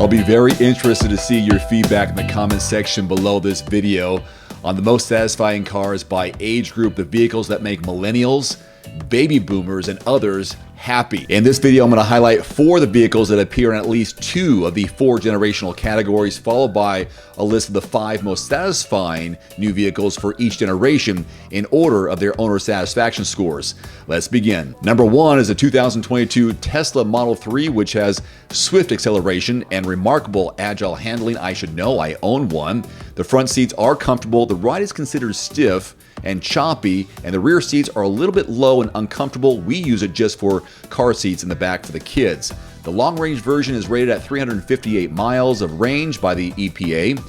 I'll be very interested to see your feedback in the comment section below this video on the most satisfying cars by age group, the vehicles that make millennials, baby boomers, and others happy. In this video, I'm going to highlight 4 of the vehicles that appear in at least 2 of the 4 generational categories, followed by a list of the 5 most satisfying new vehicles for each generation in order of their owner satisfaction scores. Let's begin. Number 1 is the 2022 Tesla Model 3, which has swift acceleration and remarkable agile handling. I should know, I own one. The front seats are comfortable, the ride is considered stiff and choppy, and the rear seats are a little bit low and uncomfortable. We use it just for car seats in the back for the kids. The long-range version is rated at 358 miles of range by the EPA.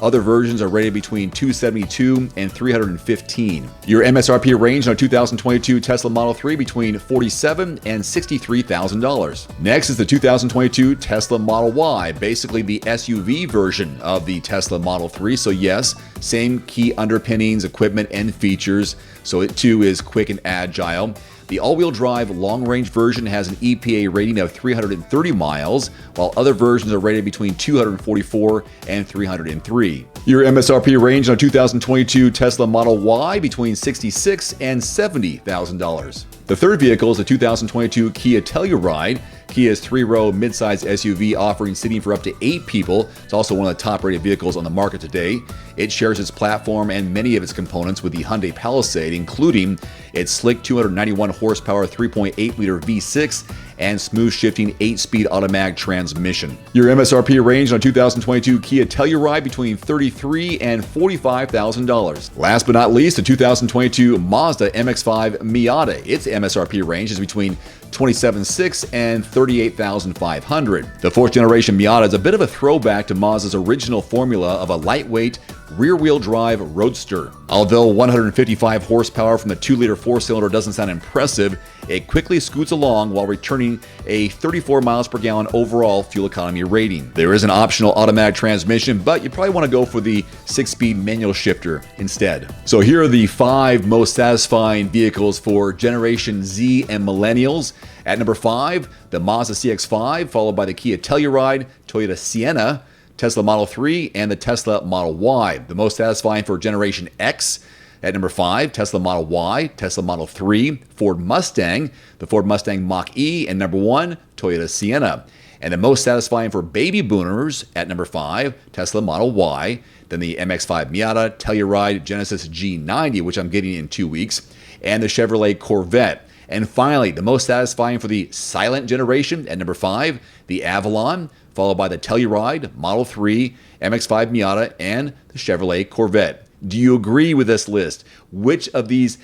Other versions are rated between 272 and 315. Your MSRP range on a 2022 Tesla Model 3 between $47,000 and $63,000. Next is the 2022 Tesla Model Y, basically the SUV version of the Tesla Model 3. So yes, same key underpinnings, equipment, and features. So it too is quick and agile. The all-wheel drive long-range version has an EPA rating of 330 miles, while other versions are rated between 244 and 303. Your MSRP range on a 2022 Tesla Model Y between $66,000 and $70,000. The third vehicle is the 2022 Kia Telluride. Kia's 3-row midsize SUV offering seating for up to 8 people. It's also one of the top-rated vehicles on the market today. It shares its platform and many of its components with the Hyundai Palisade, including its slick 291 horsepower 3.8-liter V6 and smooth-shifting 8-speed automatic transmission. Your MSRP range on 2022 Kia Telluride between $33,000 and $45,000. Last but not least, the 2022 Mazda MX-5 Miata. Its MSRP range is between $27,600 and $38,500. The 4th generation Miata is a bit of a throwback to Mazda's original formula of a lightweight, rear-wheel drive roadster. Although 155 horsepower from the 2-liter 4-cylinder doesn't sound impressive, it quickly scoots along while returning a 34 miles per gallon overall fuel economy rating. There is an optional automatic transmission, but you probably want to go for the 6-speed manual shifter instead. So here are the 5 most satisfying vehicles for Generation Z and Millennials. At number 5, the Mazda CX-5, followed by the Kia Telluride, Toyota Sienna, Tesla Model 3, and the Tesla Model Y. The most satisfying for Generation X. At number 5, Tesla Model Y, Tesla Model 3, Ford Mustang, the Ford Mustang Mach-E, and number 1, Toyota Sienna. And the most satisfying for baby boomers at number 5, Tesla Model Y, then the MX-5 Miata, Telluride, Genesis G90, which I'm getting in 2 weeks, and the Chevrolet Corvette. And finally, the most satisfying for the silent generation at number 5, the Avalon, followed by the Telluride, Model 3, MX-5 Miata, and the Chevrolet Corvette. Do you agree with this list? Which of these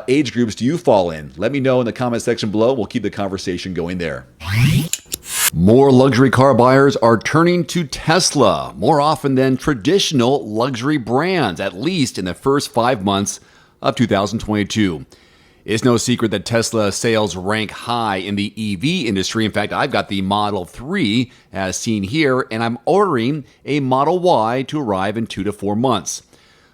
age groups do you fall in? Let me know in the comment section below. We'll keep the conversation going there. More luxury car buyers are turning to Tesla more often than traditional luxury brands, at least in the first 5 months of 2022. It's no secret that Tesla sales rank high in the EV industry. In fact, I've got the Model 3 as seen here, and I'm ordering a Model Y to arrive in 2 to 4 months.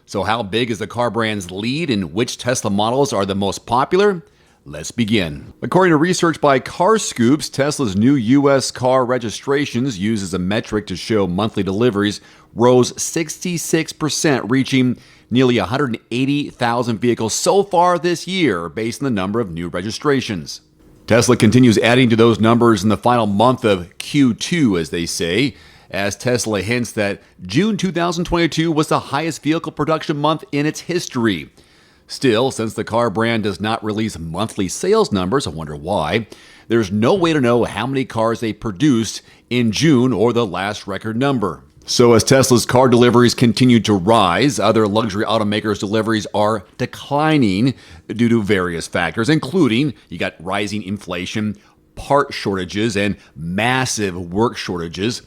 So how big is the car brand's lead and which Tesla models are the most popular? Let's begin. According to research by CarScoops, Tesla's new U.S. car registrations, used as a metric to show monthly deliveries, rose 66%, reaching nearly 180,000 vehicles so far this year based on the number of new registrations. Tesla continues adding to those numbers in the final month of Q2, as they say, as Tesla hints that June 2022 was the highest vehicle production month in its history. Still, since the car brand does not release monthly sales numbers, I wonder why, there's no way to know how many cars they produced in June or the last record number. So as Tesla's car deliveries continue to rise, other luxury automakers' deliveries are declining due to various factors, including you got rising inflation, part shortages, and massive work shortages.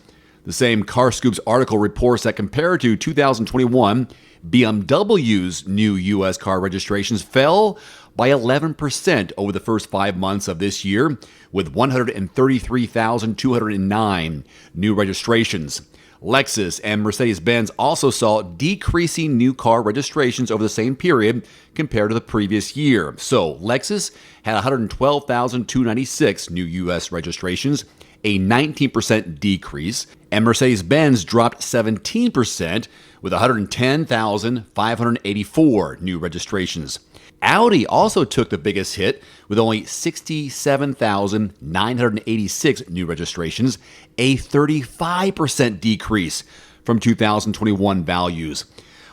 The same CarScoops article reports that compared to 2021, BMW's new U.S. car registrations fell by 11% over the first 5 months of this year, with 133,209 new registrations. Lexus and Mercedes-Benz also saw decreasing new car registrations over the same period compared to the previous year. So Lexus had 112,296 new U.S. registrations, a 19% decrease, and Mercedes-Benz dropped 17% with 110,584 new registrations. Audi also took the biggest hit with only 67,986 new registrations, a 35% decrease from 2021 values.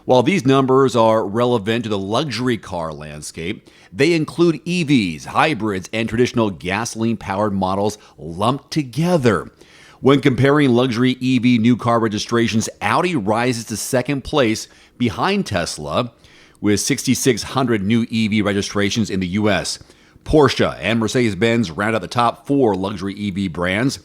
While these numbers are relevant to the luxury car landscape, they include EVs, hybrids, and traditional gasoline-powered models lumped together. When comparing luxury EV new car registrations, Audi rises to second place behind Tesla with 6,600 new EV registrations in the US. Porsche and Mercedes-Benz round out the top 4 luxury EV brands,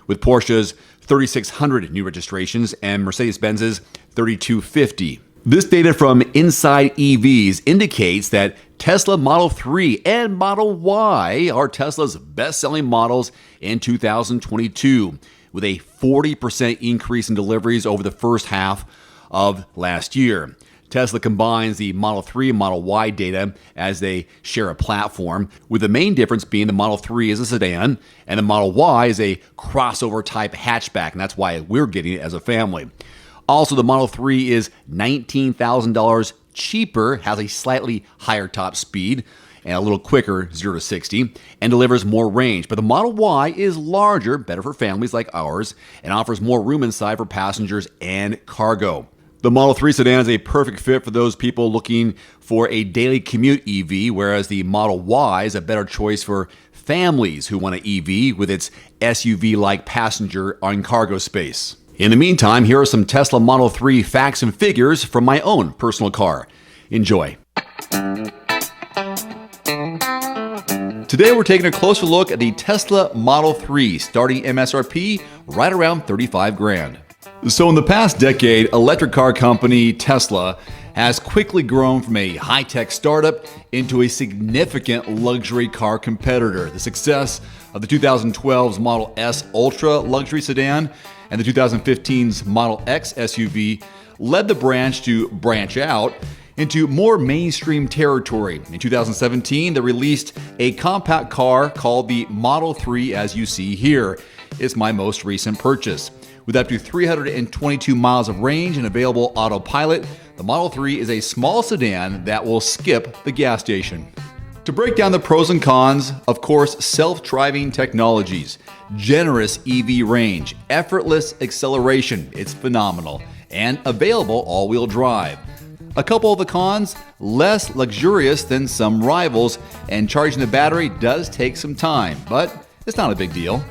with Porsche's 3,600 new registrations and Mercedes-Benz's 3,250. This data from Inside EVs indicates that Tesla Model 3 and Model Y are Tesla's best-selling models in 2022, with a 40% increase in deliveries over the first half of last year. Tesla combines the Model 3 and Model Y data as they share a platform, with the main difference being the Model 3 is a sedan and the Model Y is a crossover type hatchback, and that's why we're getting it as a family. Also, the Model 3 is $19,000 cheaper, has a slightly higher top speed and a little quicker 0 to 60, and delivers more range. But the Model Y is larger, better for families like ours, and offers more room inside for passengers and cargo. The Model 3 sedan is a perfect fit for those people looking for a daily commute EV, whereas the Model Y is a better choice for families who want an EV with its SUV-like passenger and cargo space. In the meantime, here are some Tesla Model 3 facts and figures from my own personal car. Enjoy. Today we're taking a closer look at the Tesla Model 3, starting MSRP right around $35,000. So in the past decade, electric car company Tesla has quickly grown from a high-tech startup into a significant luxury car competitor. The success of the 2012's Model S Ultra luxury sedan and the 2015's Model X SUV led the branch to branch out into more mainstream territory. In 2017, they released a compact car called the Model 3, as you see here. It's my most recent purchase. With up to 322 miles of range and available autopilot, the Model 3 is a small sedan that will skip the gas station. To break down the pros and cons, of course, self-driving technologies, generous EV range, effortless acceleration, it's phenomenal, and available all-wheel drive. A couple of the cons, less luxurious than some rivals, and charging the battery does take some time, but it's not a big deal.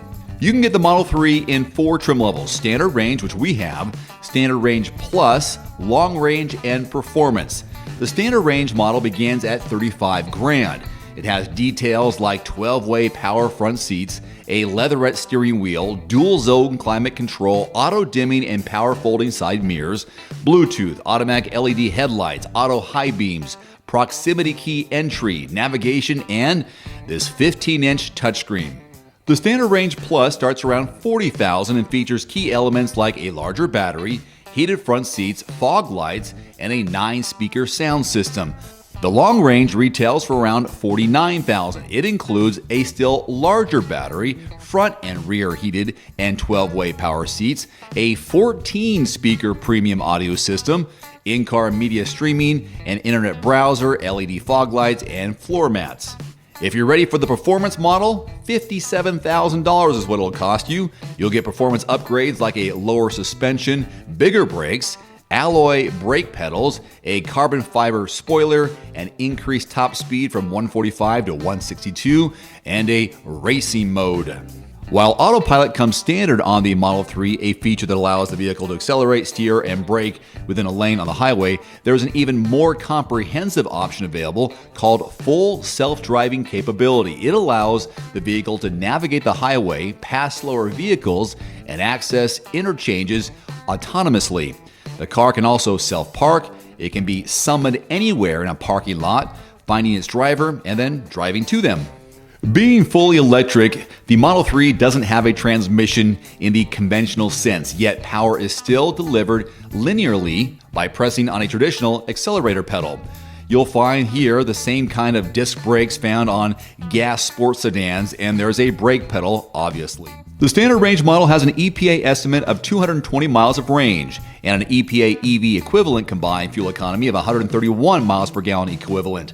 You can get the Model 3 in 4 trim levels: Standard Range, which we have, Standard Range Plus, Long Range, and Performance. The Standard Range model begins at $35,000. It has details like 12-way power front seats, a leatherette steering wheel, dual-zone climate control, auto-dimming and power-folding side mirrors, Bluetooth, automatic LED headlights, auto high beams, proximity key entry, navigation, and this 15-inch touchscreen. The Standard Range Plus starts around $40,000 and features key elements like a larger battery, heated front seats, fog lights, and a 9-speaker sound system. The Long Range retails for around $49,000. It includes a still larger battery, front and rear heated and 12-way power seats, a 14-speaker premium audio system, in-car media streaming, an internet browser, LED fog lights, and floor mats. If you're ready for the performance model, $57,000 is what it'll cost you. You'll get performance upgrades like a lower suspension, bigger brakes, alloy brake pedals, a carbon fiber spoiler, an increased top speed from 145 to 162, and a racing mode. While autopilot comes standard on the Model 3, a feature that allows the vehicle to accelerate, steer, and brake within a lane on the highway, there is an even more comprehensive option available called full self-driving capability. It allows the vehicle to navigate the highway, pass slower vehicles, and access interchanges autonomously. The car can also self-park. It can be summoned anywhere in a parking lot, finding its driver, and then driving to them. Being fully electric, the Model 3 doesn't have a transmission in the conventional sense, yet power is still delivered linearly by pressing on a traditional accelerator pedal. You'll find here the same kind of disc brakes found on gas sports sedans, and there's a brake pedal, obviously. The standard range model has an EPA estimate of 220 miles of range and an EPA EV equivalent combined fuel economy of 131 miles per gallon equivalent.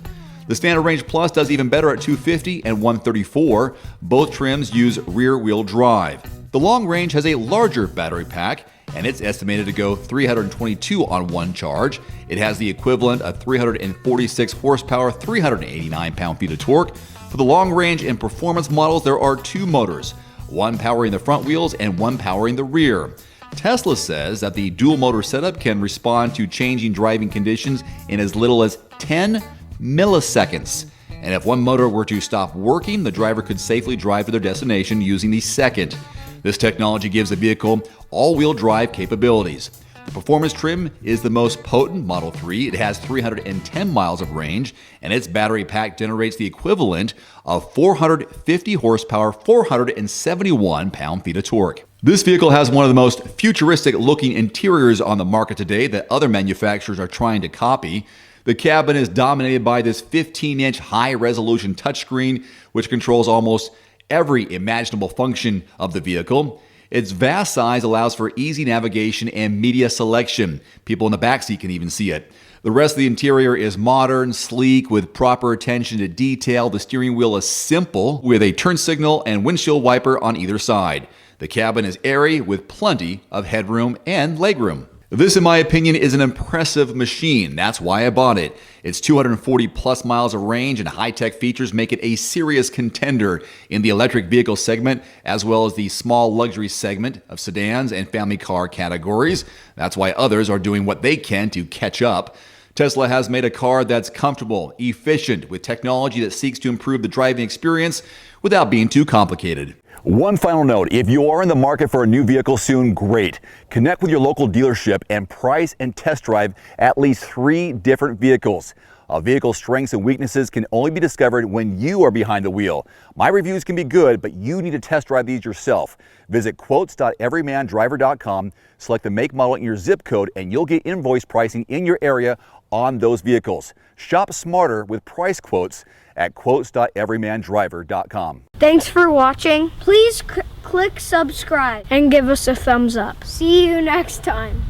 The standard range plus does even better at 250 and 134. Both trims use rear-wheel drive. The long range has a larger battery pack, and it's estimated to go 322 on one charge. It has the equivalent of 346 horsepower, 389 pound-feet of torque. For the long range and performance models, there are two motors, one powering the front wheels and one powering the rear. Tesla says that the dual motor setup can respond to changing driving conditions in as little as 10 milliseconds. And if one motor were to stop working, the driver could safely drive to their destination using the second. This technology gives the vehicle all-wheel drive capabilities. The performance trim is the most potent Model 3. It has 310 miles of range, and its battery pack generates the equivalent of 450 horsepower, 471 pound-feet of torque. This vehicle has one of the most futuristic-looking interiors on the market today that other manufacturers are trying to copy. The cabin is dominated by this 15-inch high-resolution touchscreen, which controls almost every imaginable function of the vehicle. Its vast size allows for easy navigation and media selection. People in the backseat can even see it. The rest of the interior is modern, sleek, with proper attention to detail. The steering wheel is simple, with a turn signal and windshield wiper on either side. The cabin is airy, with plenty of headroom and legroom. This, in my opinion, is an impressive machine. That's why I bought it. Its 240 plus miles of range and high-tech features make it a serious contender in the electric vehicle segment, as well as the small luxury segment of sedans and family car categories. That's why others are doing what they can to catch up. Tesla has made a car that's comfortable, efficient, with technology that seeks to improve the driving experience without being too complicated. One final note, if you are in the market for a new vehicle soon, great. Connect with your local dealership and price and test drive at least 3 different vehicles. A vehicle's strengths and weaknesses can only be discovered when you are behind the wheel. My reviews can be good, but you need to test drive these yourself. Visit quotes.everymandriver.com, select the make, model, and your zip code, and you'll get invoice pricing in your area on those vehicles. Shop smarter with price quotes at quotes.everymandriver.com. Thanks for watching. Please click subscribe and give us a thumbs up. See you next time.